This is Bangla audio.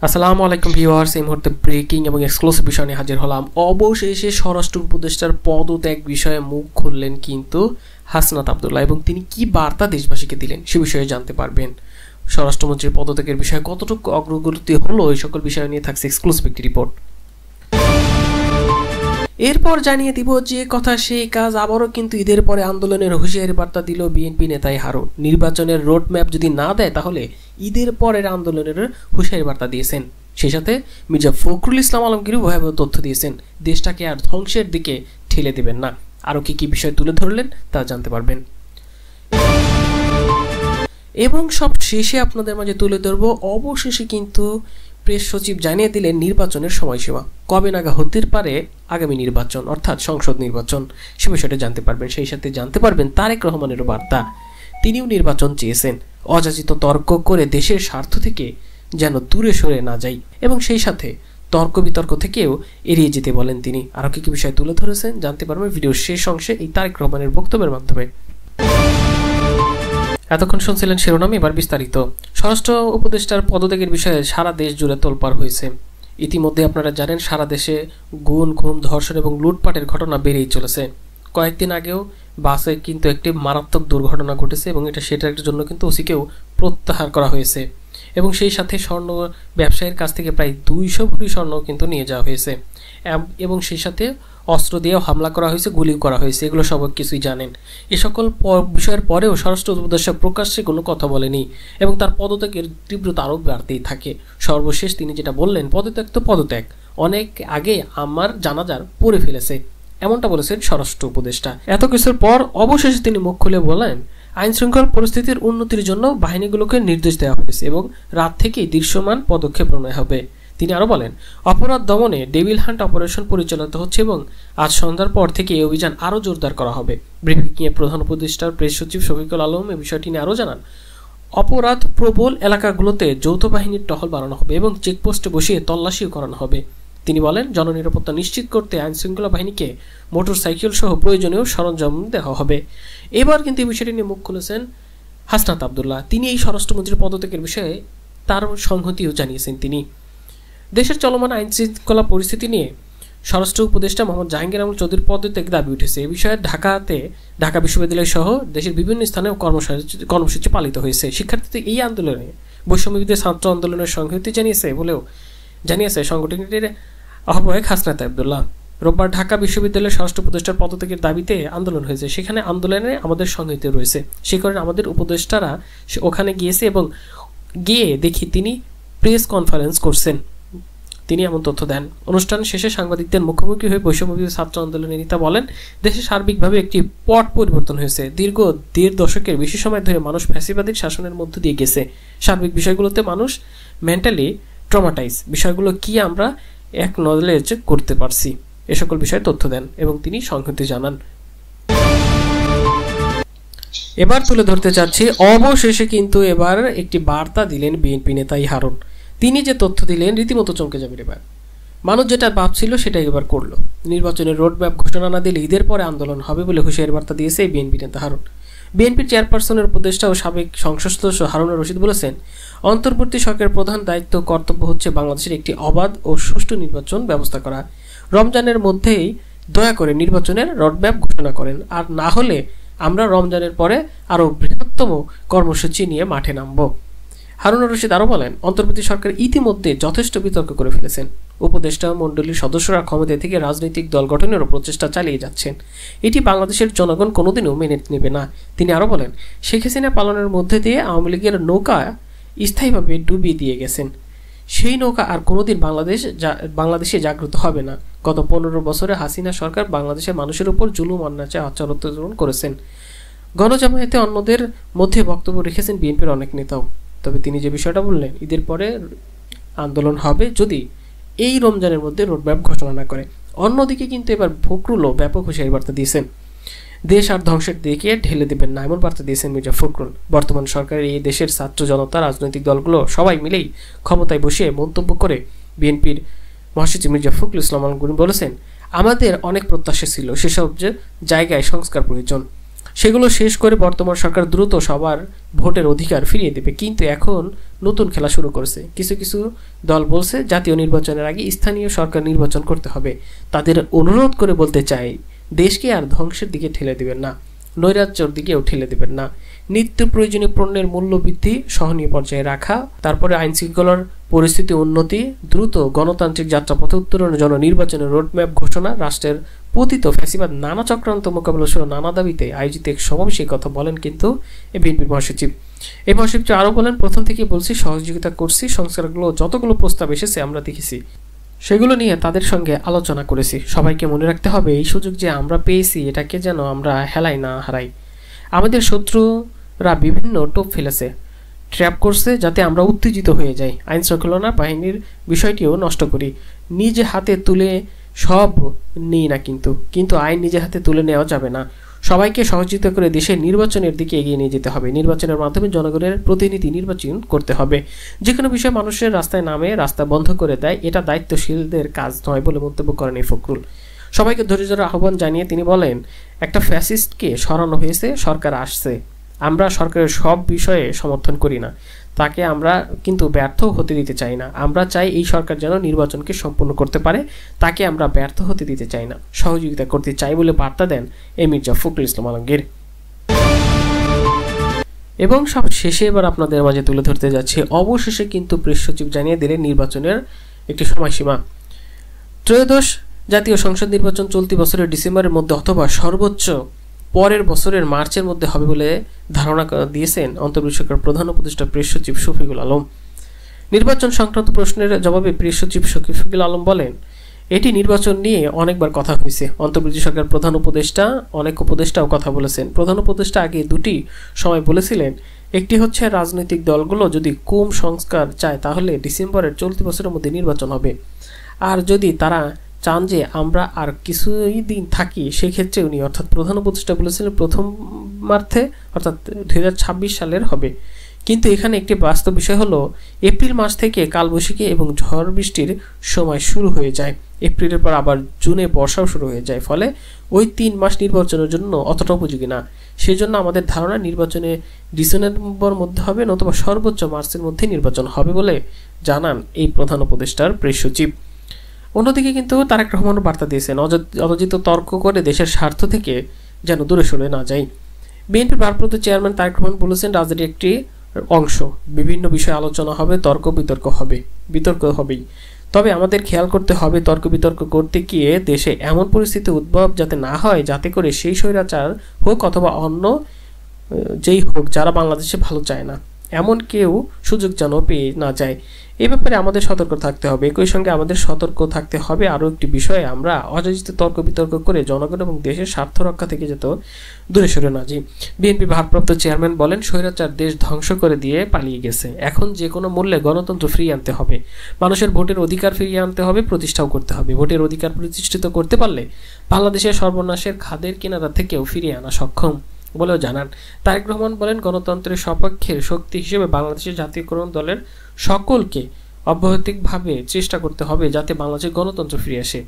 আসসালামু আলাইকুম ভিউয়ার্স, এই মুহূর্তে ব্রেকিং এবং এক্সক্লুসিভ বিষয় নিয়ে হাজির হলাম। অবশেষে স্বরাষ্ট্র উপদেষ্টার পদত্যাগ বিষয়ে মুখ খুললেন কিন্তু হাসনাত আব্দুল্লাহ, এবং তিনি কি বার্তা দেশবাসীকে দিলেন সে বিষয়ে জানতে পারবেন। স্বরাষ্ট্রমন্ত্রীর পদত্যাগের বিষয়ে কতটুকু অগ্রগতি হলো এই সকল বিষয় নিয়ে থাকছে এক্সক্লুসিভ একটি রিপোর্ট। এরপর জানিয়ে দিব যে কথা সেই কাজ। আবারও কিন্তু ঈদের পরে আন্দোলনের হুঁশিয়ারি বার্তা দিল বিএনপি নেতাই হারুন। নির্বাচনের রোড ম্যাপ যদি না দেয় তাহলে ঈদের পরের আন্দোলনের হুঁশিয়ারি বার্তা দিয়েছেন। সেই সাথে মির্জা ফখরুল ইসলাম আলমগীরও ভয়াবহ তথ্য দিয়েছেন, দেশটাকে আর ধ্বংসের দিকে ঠেলে দেবেন না। আরও কি কি বিষয় তুলে ধরলেন তা জানতে পারবেন, এবং সব শেষে আপনাদের মাঝে তুলে ধরবো অবশেষে কিন্তু প্রেস সচিব জানিয়ে দিলেন নির্বাচনের সময়সীমা কবে নাগাদ হতে পারে আগামী নির্বাচন, অর্থাৎ সংসদ নির্বাচন, সে বিষয়টা জানতে পারবেন। সেই সাথে জানতে পারবেন তারেক রহমানেরও বার্তা, তিনিও নির্বাচন চেয়েছেন, অযাচিত তর্ক করে দেশের স্বার্থ থেকে যেন দূরে সরে না যাই, এবং সেই সাথে তর্ক বিতর্ক থেকেও এড়িয়ে যেতে বলেন তিনি। আরও কি কি বিষয় তুলে ধরেছেন জানতে পারবেন ভিডিওর শেষ অংশে এই তারেক রহমানের বক্তব্যের মাধ্যমে। এতক্ষণ শুনছিলেন শিরোনাম, এবার বিস্তারিত। স্বরাষ্ট্র উপদেষ্টার পদত্যাগের বিষয়ে সারা দেশ জুড়ে তোলপাড় হয়েছে। ইতিমধ্যে আপনারা জানেন সারা দেশে গুম, খুন, ধর্ষণ এবং লুটপাটের ঘটনা বেড়েই চলেছে। কয়েকদিন আগেও বাসে কিন্তু একটি মারাত্মক দুর্ঘটনা ঘটেছে, এবং সেটার জন্য কিন্তু ওসিকেও প্রত্যাহার করা হয়েছে, এবং সেই সাথে স্বর্ণ ব্যবসায়ীর কাছ থেকে প্রায় 200 ভরি স্বর্ণ কিন্তু নিয়ে যাওয়া হয়েছে, এবং সেই সাথে অস্ত্র দিয়েও হামলা করা হয়েছে, গুলি করা হয়েছে। এগুলো সব কিছুই জানেন। এ সকল বিষয়ের পরেও স্বরাষ্ট্র উপদেষ্টা প্রকাশ্যে কোনো কথা বলেনি, এবং তার পদত্যাগের তীব্রতা আরও বাড়তেই থাকে। সর্বশেষ তিনি যেটা বললেন, পদত্যাগ তো পদত্যাগ, অনেক আগে আমার জানাজার পড়ে ফেলেছে, এমনটা বলেছেন স্বরাষ্ট্র উপদেষ্টা। এত কিছুর পর অবশেষে তিনি মুখ খুলে বলেন, আইন শৃঙ্খলা পরিস্থিতির উন্নতির জন্য বাহিনীগুলোকে নির্দেশ দেওয়া হয়েছে এবং রাত থেকেই দৃশ্যমান পদক্ষেপ নেওয়া হবে। তিনি আরও বলেন, অপরাধ দমনে ডেভিল হান্ট অপারেশন পরিচালিত হচ্ছে এবং আজ সন্ধ্যার পর থেকে এই অভিযান আরও জোরদার করা হবে। ব্রিফিংয়ে প্রধান উপদেষ্টার প্রেস সচিব শফিকুল আলম এই বিষয়টি নিয়ে আরও জানান, অপরাধ প্রবল এলাকাগুলোতে যৌথ বাহিনীর টহল বাড়ানো হবে এবং চেকপোস্টে বসিয়ে তল্লাশিও করানো হবে। তিনি বলেন, জননিরাপত্তা নিশ্চিত করতে আইন শৃঙ্খলা বাহিনীকে মোটরসাইকেল সহ প্রয়োজনীয় সরঞ্জাম দেওয়া হবে। এবার কিন্তু এই বিষয়টি নিয়ে মুখ খুলেছেন হাসনাত আব্দুল্লাহ। তিনি এই স্বরাষ্ট্রমন্ত্রীর পদত্যাগের বিষয়ে তার সংহতিও জানিয়েছেন। তিনি দেশের চলমান আইন শৃঙ্খলা পরিস্থিতি নিয়ে স্বরাষ্ট্র উপদেষ্টা মোহাম্মদ জাহাঙ্গীর আলম চৌধুরীর পদত্যাগ দাবি উঠেছে। এই বিষয়ে ঢাকা বিশ্ববিদ্যালয় সহ দেশের বিভিন্ন স্থানে কর্মসূচি পালিত হয়েছে। শিক্ষার্থীদের এই আন্দোলনে বৈষম্যবিরোধী ছাত্র আন্দোলনের সংহতি জানিয়েছে সংগঠনটির আহ্বায়ক হাসনাত আব্দুল্লাহ। রোববার ঢাকা বিশ্ববিদ্যালয়ের স্বরাষ্ট্র উপদেষ্টার পদত্যাগের দাবিতে আন্দোলন হয়েছে। সেখানে আন্দোলনে আমাদের সংহতি রয়েছে। সে কারণে আমাদের উপদেষ্টারা ওখানে গিয়েছে এবং গিয়ে দেখি তিনি প্রেস কনফারেন্স করছেন। তিনি এমন তথ্য দেন। অনুষ্ঠান শেষে সাংবাদিকদের মুখোমুখি হয়ে বৈষম্যবিরোধী ছাত্র আন্দোলনের নেতা বলেন, দেশে সার্বিকভাবে একটি পট পরিবর্তন হয়েছে। দীর্ঘ 1.5 দশকের বেশি সময় ধরে মানুষ ফ্যাসিবাদীর শাসনের মধ্য দিয়ে গেছে। সার্বিক বিষয়গুলোতে মানুষ মেন্টালি ট্রমাটাইজ। বিষয়গুলো কি আমরা অ্যাকনলেজ করতে পারছি, এ সকল বিষয়ে তথ্য দেন এবং তিনি সংহতি জানান। এবার তুলে ধরতে চাচ্ছি, অবশেষে কিন্তু এবার একটি বার্তা দিলেন বিএনপি নেতাই হারুন। তিনি যে তথ্য দিলেন রীতিমতো চমকে যাবেন। এবার মানুষ যেটা ভাবছিল সেটাই এবার করলো। নির্বাচনের রোডম্যাপ ঘোষণা না দিলে ঈদের পরে আন্দোলন হবে বলে হুঁশিয়ারি বার্তা দিয়েছে বিএনপি নেতা হারুন। বিএনপির চেয়ারপারসনের উপদেষ্টা ও সাবেক সংসদ সদস্য হারুন রশিদ বলেছেন, অন্তর্বর্তী সরকারের প্রধান দায়িত্ব কর্তব্য হচ্ছে বাংলাদেশের একটি অবাধ ও সুষ্ঠু নির্বাচন ব্যবস্থা করা। রমজানের মধ্যেই দয়া করে নির্বাচনের রোডম্যাপ ঘোষণা করেন, আর না হলে আমরা রমজানের পরে আরও বৃহত্তম কর্মসূচি নিয়ে মাঠে নামব। হারুন রশিদ আরও বলেন, অন্তর্বর্তী সরকার ইতিমধ্যে যথেষ্ট বিতর্ক করে ফেলেছেন। উপদেষ্টা মণ্ডলীর সদস্যরা ক্ষমতায় থেকে রাজনৈতিক দল গঠনেরও প্রচেষ্টা চালিয়ে যাচ্ছেন। এটি বাংলাদেশের জনগণ কোনোদিনও মেনে নেবে না। তিনি আরও বলেন, শেখ হাসিনা পালনের মধ্যে দিয়ে আওয়ামী লীগের নৌকা স্থায়ীভাবে ডুবিয়ে দিয়ে গেছেন। সেই নৌকা আর কোনোদিন বাংলাদেশে জাগ্রত হবে না। গত 15 বছরে হাসিনা সরকার বাংলাদেশের মানুষের উপর জুলুম অন্যায় আচরণ করেছেন। গণজামায়াতে অন্যদের মধ্যে বক্তব্য রেখেছেন বিএনপির অনেক নেতাও। তবে তিনি যে বিষয়টা বললেন, ঈদের পরে আন্দোলন হবে যদি এই রমজানের মধ্যে রোডম্যাপ ঘোষণা না করে। অন্যদিকে কিন্তু এবার ফখরুলও ব্যাপক হুঁশিয়ারি বার্তা দিয়েছেন, দেশ আর ধ্বংসের দিকে ঢেলে দেবেন না, এমন বার্তা দিয়েছেন মির্জা ফখরুল। বর্তমান সরকারের এই দেশের ছাত্র জনতা, রাজনৈতিক দলগুলো সবাই মিলেই ক্ষমতায় বসিয়ে মন্তব্য করে বিএনপির মহাসচিব মির্জা ফখরুল ইসলাম আলমগীর বলেছেন, আমাদের অনেক প্রত্যাশা ছিল, সেসব জায়গায় সংস্কার প্রয়োজন। সেগুলো শেষ করে বর্তমান সরকার দ্রুত সবার ভোটের অধিকার ফিরিয়ে দেবে। কিন্তু এখন নতুন খেলা শুরু করেছে। কিছু কিছু দল বলছে জাতীয় নির্বাচনের আগে স্থানীয় সরকার নির্বাচন করতে হবে। তাদের অনুরোধ করে বলতে চাই, দেশকে আর ধ্বংসের দিকে ঠেলে দেবেন না, নৈরাজ্যর দিকেও ঠেলে দেবেন না। নিত্য প্রয়োজনীয় পণ্যের মূল্য বৃদ্ধি সহনীয় পর্যায়ে রাখা, তারপরে আইন শৃঙ্খলার পরিস্থিতি উন্নতি, দ্রুত গণতান্ত্রিক যাত্রাপথে উত্তরণের জন্য নির্বাচনের রোডম্যাপ ঘোষণা, রাষ্ট্রের পতিত ফ্যাসিবাদ নানা চক্রান্ত মোকাবেলা সহ নানা দাবিতে আয়োজিত এক সমাবেশে কথা বলেন কিন্তু বিএনপির মহাসচিব। এই মহাসচিব আরও বলেন, প্রথম থেকে বলছি সহযোগিতা করছি, সংস্কারগুলো যতগুলো প্রস্তাব এসেছে আমরা দেখেছি, সেগুলো নিয়ে তাদের সঙ্গে আলোচনা করেছি। সবাইকে মনে রাখতে হবে, এই সুযোগ যে আমরা পেয়েছি এটাকে যেন আমরা হেলাই না হারাই। আমাদের শত্রুরা বিভিন্ন টোপ ফেলেছে, ট্র্যাপ করছে যাতে আমরা উত্তেজিত হয়ে যাই, আইন শৃঙ্খলা বাহিনীর বিষয়টিও নষ্ট করি। নিজে হাতে তুলে সব নিই না, কিন্তু আইন নিজে হাতে তুলে নেওয়া যাবে না। সবাইকে সহযোগিতা করে দেশের নির্বাচনের দিকে এগিয়ে নিয়ে যেতে হবে। নির্বাচনের মাধ্যমে জনগণের প্রতিনিধি নির্বাচন করতে হবে। যে কোনো বিষয়ে মানুষের রাস্তায় নামে রাস্তা বন্ধ করে দেয়, এটা দায়িত্বশীলদের কাজ নয় বলে মন্তব্য করেন এই ফখরুল। সবাইকে ধৈর্য ধরে আহ্বান জানিয়ে তিনি বলেন, একটা ফ্যাসিস্টকে সরানো হয়েছে, সরকার আসছে। আমরা সরকারের সব বিষয়ে সমর্থন করি না, তাকে আমরা কিন্তু ব্যর্থ হতে দিতে চাই না। আমরা চাই এই সরকার যেন নির্বাচনকে সম্পূর্ণ করতে পারে, তাকে আমরা ব্যর্থ হতে দিতে চাই না, সহযোগিতা করতে চাই বলে বার্তা দেন মির্জা ফখরুল ইসলাম আলমগীর। এবং সব শেষে এবার আপনাদের মাঝে তুলে ধরতে যাচ্ছে, অবশেষে কিন্তু প্রেস সচিব জানিয়ে দিলেন নির্বাচনের একটি সময়সীমা। ত্রয়োদশ জাতীয় সংসদ নির্বাচন চলতি বছরের ডিসেম্বরের মধ্যে অথবা সর্বোচ্চ পরের বছরের মার্চের মধ্যে হবে বলে ধারণা দিয়েছেন অন্তর্বর্তী সরকারের প্রধান উপদেষ্টা প্রেস সচিব শফিকুল আলম। নির্বাচন সংক্রান্ত প্রশ্নের জবাবে প্রেস সচিব শফিকুল আলম বলেন, এটি নির্বাচন নিয়ে অনেকবার কথা হয়েছে। অন্তর্বর্তী সরকারের প্রধান উপদেষ্টা অনেক উপদেষ্টাও কথা বলেছেন। প্রধান উপদেষ্টা আগে দুটি সময় বলেছিলেন, একটি হচ্ছে রাজনৈতিক দলগুলো যদি কম সংস্কার চায় তাহলে ডিসেম্বরের চলতি বছরের মধ্যে নির্বাচন হবে, আর যদি তারা চান যে আমরা আর কিছুই দিন থাকি, সেক্ষেত্রে উনি অর্থাৎ প্রধান উপদেষ্টা বলেছিলেন প্রথমার্ধে অর্থাৎ 2026 সালের হবে। কিন্তু এখানে একটি বাস্তব বিষয় হলো, এপ্রিল মাস থেকে কালবৈশাখী এবং ঝড় বৃষ্টির সময় শুরু হয়ে যায়। এপ্রিলের পর আবার জুনে বর্ষাও শুরু হয়ে যায়, ফলে ওই 3 মাস নির্বাচনের জন্য অতটা উপযোগী না। সেজন্য আমাদের ধারণা নির্বাচনে ডিসেম্বর মধ্যে হবে, নতুবা সর্বোচ্চ মার্চের মধ্যে নির্বাচন হবে বলে জানান এই প্রধান উপদেষ্টার প্রেস সচিব। অন্যদিকে কিন্তু তারেক রহমান বার্তা দিয়েছেন, অযাচিত তর্ক করে দেশের স্বার্থ থেকে যেন দূরে সরে না যায়। বিএনপির ভারপ্রাপ্ত চেয়ারম্যান তারেক রহমান বলেছেন, রাজনীতির একটি অংশ, বিভিন্ন বিষয়ে আলোচনা হবে, বিতর্ক হবেই। তবে আমাদের খেয়াল করতে হবে, তর্ক বিতর্ক করতে গিয়ে দেশে এমন পরিস্থিতি উদ্ভব যাতে না হয়, যাতে করে সেই স্বৈরাচার হোক অথবা অন্য যেই হোক যারা বাংলাদেশে ভালো চায় না, এমন কেউ সুযোগ যেন পেয়ে না যায়। এ ব্যাপারে আমাদের সতর্ক থাকতে হবে। একই সঙ্গে আমাদের সতর্ক থাকতে হবে আরও একটি বিষয়ে, আমরা অযাচিত তর্ক বিতর্ক করে জনগণ এবং দেশের স্বার্থ রক্ষা থেকে যেত দূরে সরে না যাই। বিএনপি ভারপ্রাপ্ত চেয়ারম্যান বলেন, স্বৈরাচার দেশ ধ্বংস করে দিয়ে পালিয়ে গেছে, এখন যে কোনো মূল্যে গণতন্ত্র ফিরিয়ে আনতে হবে, মানুষের ভোটের অধিকার ফিরিয়ে আনতে হবে, প্রতিষ্ঠাও করতে হবে। ভোটের অধিকার প্রতিষ্ঠিত করতে পারলে বাংলাদেশের সর্বনাশের খাদের কিনারা থেকেও ফিরিয়ে আনা সক্ষম বলেও জানান। তারেক রহমান বলেন, গণতন্ত্রের সপক্ষের শক্তি হিসেবে বাংলাদেশের জাতীয়করণ দলের সকলকে অব্যাহতিকভাবে চেষ্টা করতে হবে যাতে বাংলাদেশের গণতন্ত্র ফিরে আসে।